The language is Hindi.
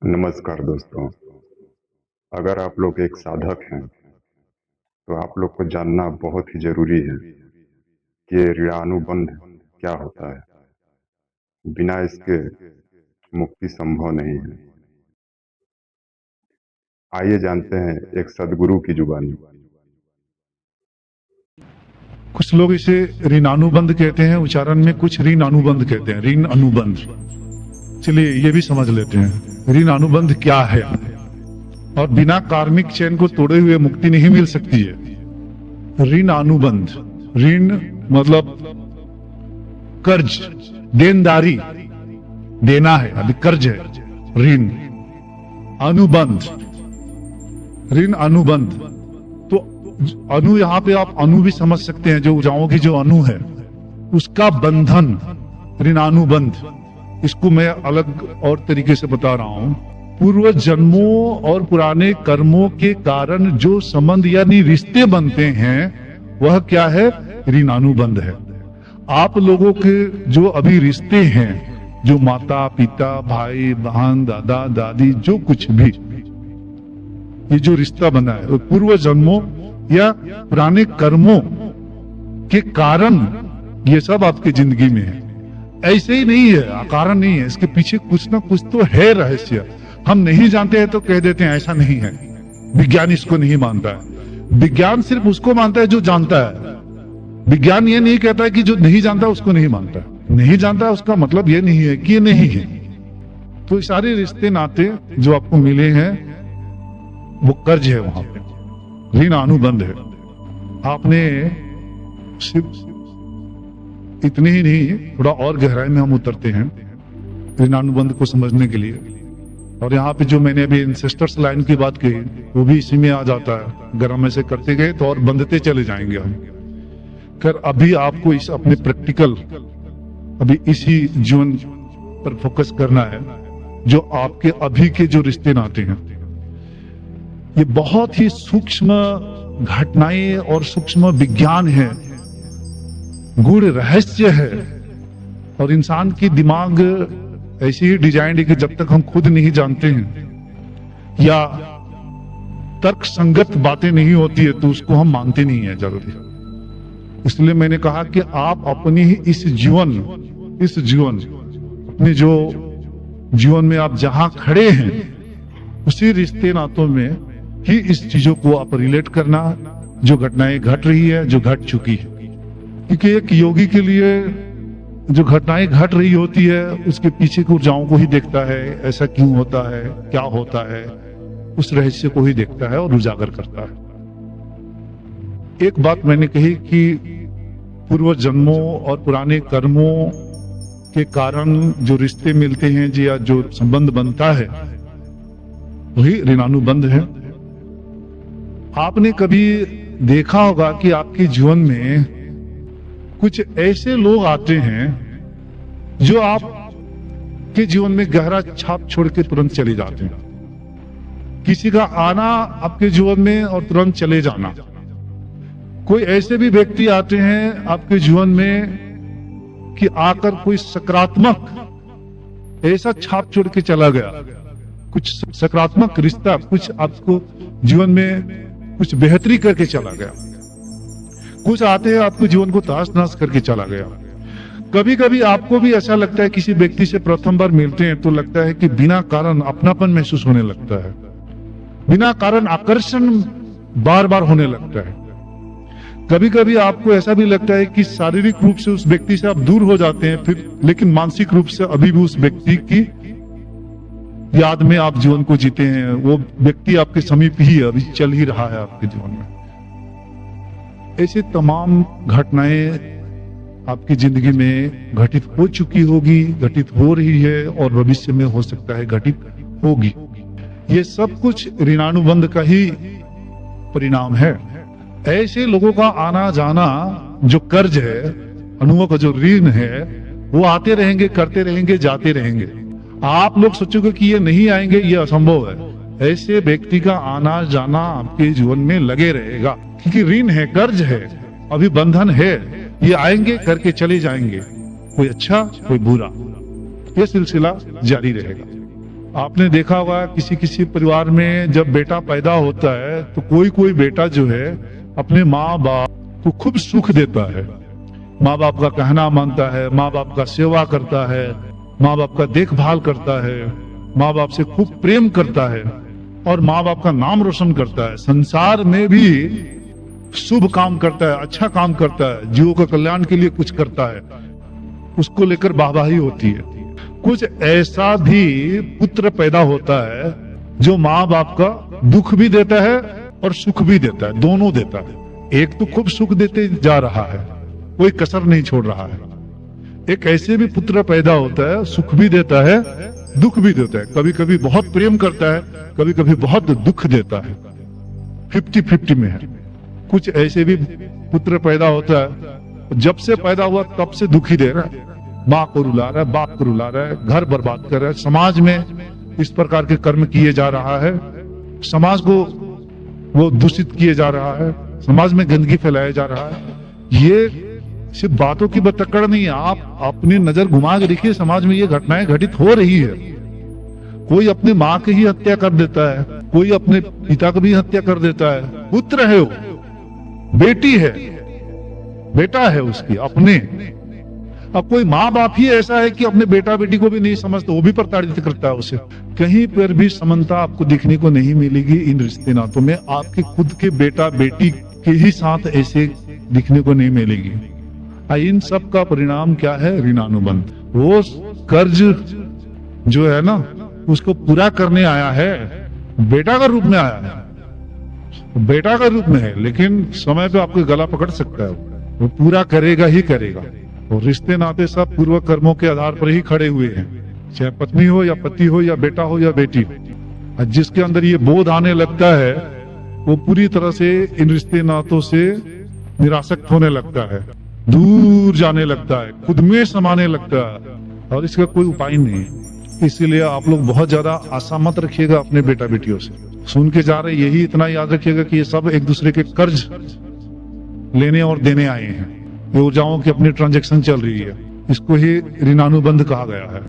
नमस्कार दोस्तों। अगर आप लोग एक साधक हैं तो आप लोग को जानना बहुत ही जरूरी है कि ये ऋणानुबंध क्या होता है। बिना इसके मुक्ति संभव नहीं है। आइए जानते हैं एक सदगुरु की जुबानी। कुछ लोग इसे ऋणानुबंध कहते हैं, उच्चारण में कुछ ऋण अनुबंध कहते हैं, ऋण अनुबंध। चलिए ये भी समझ लेते हैं ऋण अनुबंध क्या है। और बिना कार्मिक चैन को तोड़े हुए मुक्ति नहीं मिल सकती है। ऋण अनुबंध, ऋण मतलब कर्ज, देनदारी, देना है, अभी कर्ज है, ऋण। अनुबंध, ऋण अनुबंध। तो अनु, यहां पे आप अनु भी समझ सकते हैं, जो ऊर्जाओं की जो अनु है उसका बंधन, ऋणानुबंध। इसको मैं अलग और तरीके से बता रहा हूं। पूर्व जन्मों और पुराने कर्मों के कारण जो संबंध यानी रिश्ते बनते हैं वह क्या है? ऋणानुबंध है। आप लोगों के जो अभी रिश्ते हैं, जो माता पिता, भाई बहन, दादा दादी, जो कुछ भी ये जो रिश्ता बना है पूर्व जन्मों या पुराने कर्मों के कारण ये सब आपकी जिंदगी में है। ऐसे ही नहीं है, अकारण नहीं है, इसके पीछे कुछ ना कुछ तो है रहस्य। हम नहीं जानते हैं तो कह देते हैं ऐसा नहीं है। विज्ञान इसको नहीं मानता है। विज्ञान सिर्फ उसको मानता है जो जानता है। विज्ञान ये नहीं कहता है कि जो नहीं जानता उसको नहीं मानता। नहीं जानता उसका मतलब ये नहीं है कि ये नहीं है। तो सारे रिश्ते नाते जो आपको मिले हैं वो कर्ज है, वहां पे ऋण अनुबंध है। आपने सिर्फ इतने ही नहीं, थोड़ा और गहराई में हम उतरते हैं ऋणानुबंध को समझने के लिए। और यहाँ पे जो मैंने अभी इंसेस्टर्स लाइन की बात कही वो भी इसी में आ जाता है। अगर हम ऐसे करते गए तो और बंधते चले जाएंगे हम। कर अभी आपको इस अपने प्रैक्टिकल, अभी इसी जीवन पर फोकस करना है, जो आपके अभी के जो रिश्ते नाते हैं ये बहुत ही सूक्ष्म घटनाएं और सूक्ष्म विज्ञान है, गूढ़ रहस्य है। और इंसान की दिमाग ऐसी ही डिजाइन है कि जब तक हम खुद नहीं जानते हैं या तर्क संगत बातें नहीं होती है तो उसको हम मानते नहीं है जल्दी। इसलिए मैंने कहा कि आप अपनी ही इस जीवन अपने जो जीवन में आप जहां खड़े हैं उसी रिश्ते नातों में ही इस चीजों को आप रिलेट करना, जो घटनाएं घट रही है, जो घट चुकी है। क्योंकि एक योगी के लिए जो घटनाएं घट रही होती है उसके पीछे की ऊर्जाओं को ही देखता है, ऐसा क्यों होता है, क्या होता है, उस रहस्य को ही देखता है और उजागर करता है। एक बात मैंने कही कि पूर्व जन्मों और पुराने कर्मों के कारण जो रिश्ते मिलते हैं या जो संबंध बनता है वही ऋणानुबंध है। आपने कभी देखा होगा कि आपके जीवन में कुछ ऐसे लोग आते हैं जो आप के जीवन में गहरा छाप छोड़ के तुरंत चले जाते हैं। किसी का आना आपके जीवन में और तुरंत चले जाना। कोई ऐसे भी व्यक्ति आते हैं आपके जीवन में कि आकर कोई सकारात्मक ऐसा छाप छोड़ के चला गया, कुछ सकारात्मक रिश्ता, कुछ आपको जीवन में कुछ बेहतरी करके चला गया। कुछ आते हैं आपके जीवन को तहस नहस करके चला गया। कभी कभी आपको भी ऐसा लगता है, किसी व्यक्ति से प्रथम बार मिलते हैं तो लगता है कि बिना कारण अपनापन महसूस होने लगता है, बिना कारण आकर्षण बार बार होने लगता है। कभी कभी आपको ऐसा भी लगता है कि शारीरिक रूप से उस व्यक्ति से आप दूर हो जाते हैं, फिर लेकिन मानसिक रूप से अभी भी उस व्यक्ति की याद में आप जीवन को जीते हैं। वो व्यक्ति आपके समीप ही अभी चल ही रहा है आपके जीवन में। ऐसी तमाम घटनाएं आपकी जिंदगी में घटित हो चुकी होगी, घटित हो रही है और भविष्य में हो सकता है घटित होगी। ये सब कुछ ऋणानुबंध का ही परिणाम है। ऐसे लोगों का आना जाना जो कर्ज है, अनुभव का जो ऋण है, वो आते रहेंगे, करते रहेंगे, जाते रहेंगे। आप लोग सोचोगे कि ये नहीं आएंगे, ये असंभव है। ऐसे व्यक्ति का आना जाना आपके जीवन में लगे रहेगा, क्योंकि ऋण है, कर्ज है, अभी बंधन है। ये आएंगे, करके चले जाएंगे, कोई अच्छा कोई बुरा, ये सिलसिला जारी रहेगा। आपने देखा होगा किसी किसी परिवार में जब बेटा पैदा होता है तो कोई कोई बेटा जो है अपने माँ बाप को खूब सुख देता है, माँ बाप का कहना मानता है, माँ बाप का सेवा करता है, माँ बाप का देखभाल करता है, माँ बाप से खूब प्रेम करता है और माँ बाप का नाम रोशन करता है। संसार में भी शुभ काम करता है, अच्छा काम करता है, जीवों का कल्याण के लिए कुछ करता है, उसको लेकर वाहवाही होती है। कुछ ऐसा भी पुत्र पैदा होता है जो माँ बाप का दुख भी देता है और सुख भी देता है, दोनों देता है। एक तो खूब सुख देते जा रहा है, कोई कसर नहीं छोड़ रहा है। एक ऐसे भी पुत्र पैदा होता है, सुख भी देता है, दुख भी देता है, कभी कभी बहुत प्रेम करता है, कभी कभी बहुत दुख देता है, 50-50 में है। कुछ ऐसे भी पुत्र पैदा होता है, जब से पैदा हुआ तब से दुखी दे रहा है, माँ को रुला रहा है, बाप को रुला रहा है, घर बर्बाद कर रहा है, समाज में इस प्रकार के कर्म किए जा रहा है, समाज को वो दूषित किए जा रहा है, समाज में गंदगी फैलाया जा रहा है। ये सिर्फ बातों की बतकड़ नहीं है, आप अपनी नजर घुमा के देखिए, समाज में ये घटनाएं घटित हो रही है। कोई अपनी माँ की ही हत्या कर देता है, कोई अपने पिता की भी हत्या कर देता है। पुत्र है वो, बेटी है, बेटा है उसकी अपने। अब कोई माँ बाप ही ऐसा है कि अपने बेटा बेटी को भी नहीं समझता, वो भी प्रताड़ित करता है उसे। कहीं पर भी समानता आपको दिखने को नहीं मिलेगी इन रिश्ते नातों में। आपके खुद के बेटा बेटी के ही साथ ऐसे दिखने को नहीं मिलेगी। इन सब का परिणाम क्या है? ऋणानुबंध। वो कर्ज जो है ना, उसको पूरा करने आया है, बेटा का रूप में आया है, बेटा का रूप में है, लेकिन समय पे आपको गला पकड़ सकता है। वो पूरा करेगा ही करेगा। और रिश्ते नाते सब पूर्व कर्मों के आधार पर ही खड़े हुए हैं, चाहे पत्नी हो या पति हो या बेटा हो या बेटी हो। जिसके अंदर ये बोध आने लगता है वो पूरी तरह से इन रिश्ते नातों से निरासक्त होने लगता है, दूर जाने लगता है, खुद में समाने लगता है, और इसका कोई उपाय नहीं है। इसीलिए आप लोग बहुत ज्यादा आशा मत रखिएगा अपने बेटा बेटियों से। सुन के जा रहे यही इतना याद रखिएगा कि ये सब एक दूसरे के कर्ज लेने और देने आए हैं, ऊर्जाओं की अपनी ट्रांजैक्शन चल रही है। इसको ही ऋणानुबंध कहा गया है।